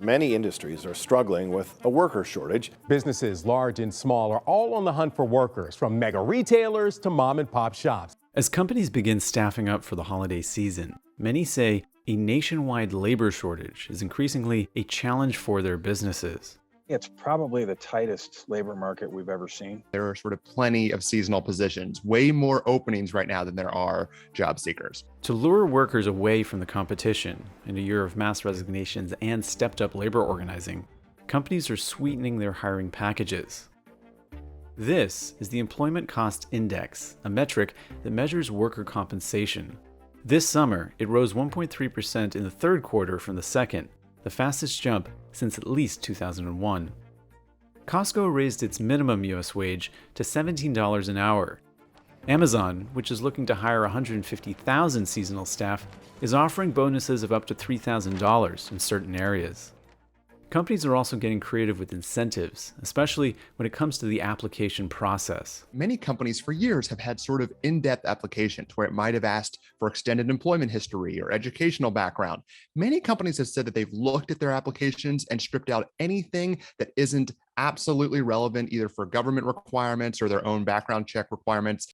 Many industries are struggling with a worker shortage. Businesses, large and small, are all on the hunt for workers, from mega retailers to mom and pop shops. As companies begin staffing up for the holiday season, many say a nationwide labor shortage is increasingly a challenge for their businesses. It's probably the tightest labor market we've ever seen. There are sort of plenty of seasonal positions, way more openings right now than there are job seekers. To lure workers away from the competition in a year of mass resignations and stepped-up labor organizing, companies are sweetening their hiring packages. This is the Employment Cost Index, a metric that measures worker compensation. This summer, it rose 1.3% in the third quarter from the second, the fastest jump since at least 2001. Costco raised its minimum U.S. wage to $17 an hour. Amazon, which is looking to hire 150,000 seasonal staff, is offering bonuses of up to $3,000 in certain areas. Companies are also getting creative with incentives, especially when it comes to the application process. Many companies for years have had sort of in-depth applications where it might have asked for extended employment history or educational background. Many companies have said that they've looked at their applications and stripped out anything that isn't absolutely relevant, either for government requirements or their own background check requirements.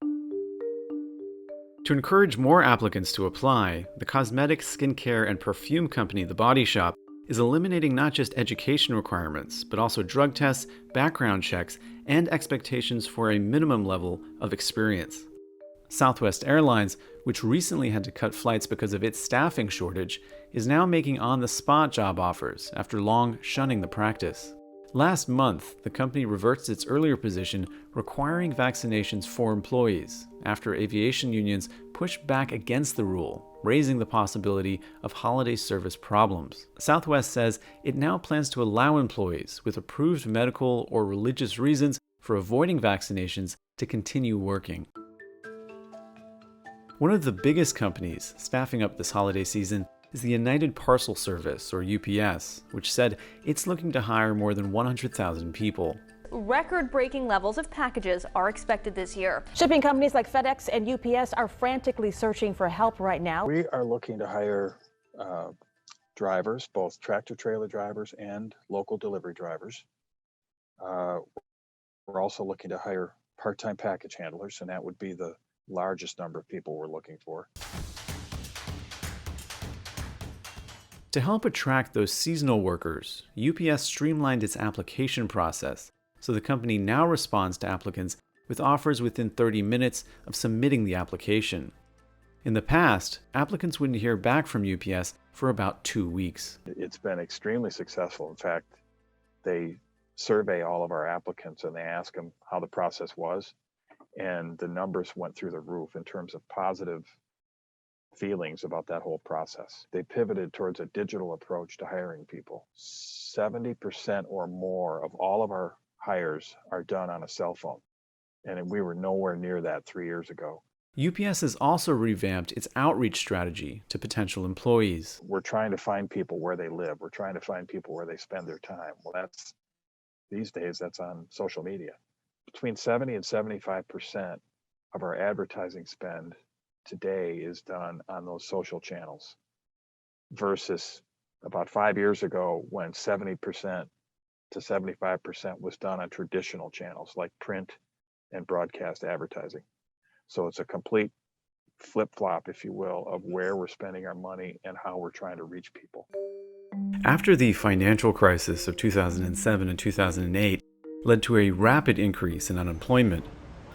To encourage more applicants to apply, the cosmetics, skincare, and perfume company The Body Shop is eliminating not just education requirements, but also drug tests, background checks, and expectations for a minimum level of experience. Southwest Airlines, which recently had to cut flights because of its staffing shortage, is now making on-the-spot job offers after long shunning the practice. Last month, the company reversed its earlier position requiring vaccinations for employees after aviation unions pushed back against the rule, raising the possibility of holiday service problems. Southwest says it now plans to allow employees with approved medical or religious reasons for avoiding vaccinations to continue working. One of the biggest companies staffing up this holiday season is the United Parcel Service, or UPS, which said it's looking to hire more than 100,000 people. Record-breaking levels of packages are expected this year. Shipping companies like FedEx and UPS are frantically searching for help right now. We are looking to hire drivers, both tractor-trailer drivers and local delivery drivers. We're also looking to hire part-time package handlers, and that would be the largest number of people we're looking for. To help attract those seasonal workers, UPS streamlined its application process, so the company now responds to applicants with offers within 30 minutes of submitting the application. In the past, applicants wouldn't hear back from UPS for about 2 weeks. It's been extremely successful. In fact, they survey all of our applicants and they ask them how the process was, and the numbers went through the roof in terms of positive feelings about that whole process. They pivoted towards a digital approach to hiring people. 70% or more of all of our hires are done on a cell phone, and we were nowhere near that 3 years ago. UPS has also revamped its outreach strategy to potential employees. We're trying to find people where they live. We're trying to find people where they spend their time. Well, these days, that's on social media. Between 70 and 75% of our advertising spend today is done on those social channels versus about 5 years ago when 70% to 75% was done on traditional channels like print and broadcast advertising. So it's a complete flip-flop, if you will, of where we're spending our money and how we're trying to reach people. After the financial crisis of 2007 and 2008 led to a rapid increase in unemployment,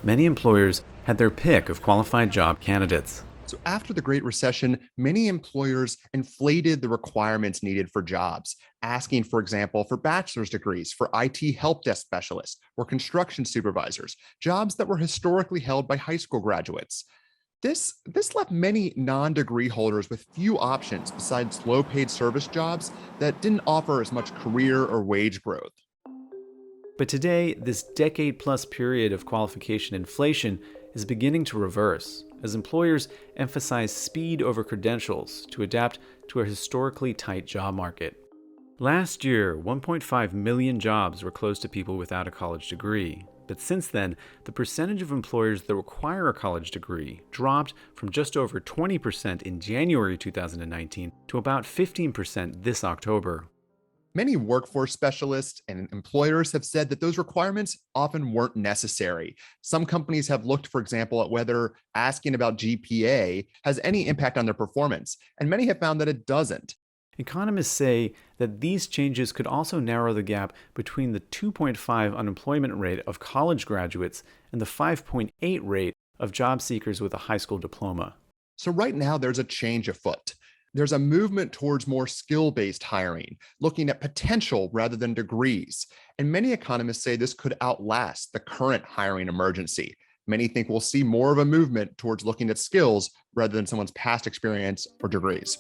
many employers had their pick of qualified job candidates. So after the Great Recession, many employers inflated the requirements needed for jobs, asking, for example, for bachelor's degrees for IT help desk specialists or construction supervisors, jobs that were historically held by high school graduates. This left many non-degree holders with few options besides low-paid service jobs that didn't offer as much career or wage growth. But today, this decade-plus period of qualification inflation is beginning to reverse as employers emphasize speed over credentials to adapt to a historically tight job market. Last year, 1.5 million jobs were closed to people without a college degree. But since then, the percentage of employers that require a college degree dropped from just over 20% in January 2019 to about 15% this October. Many workforce specialists and employers have said that those requirements often weren't necessary. Some companies have looked, for example, at whether asking about GPA has any impact on their performance, and many have found that it doesn't. Economists say that these changes could also narrow the gap between the 2.5 unemployment rate of college graduates and the 5.8 rate of job seekers with a high school diploma. So right now, there's a change afoot. There's a movement towards more skill-based hiring, looking at potential rather than degrees. And many economists say this could outlast the current hiring emergency. Many think we'll see more of a movement towards looking at skills rather than someone's past experience or degrees.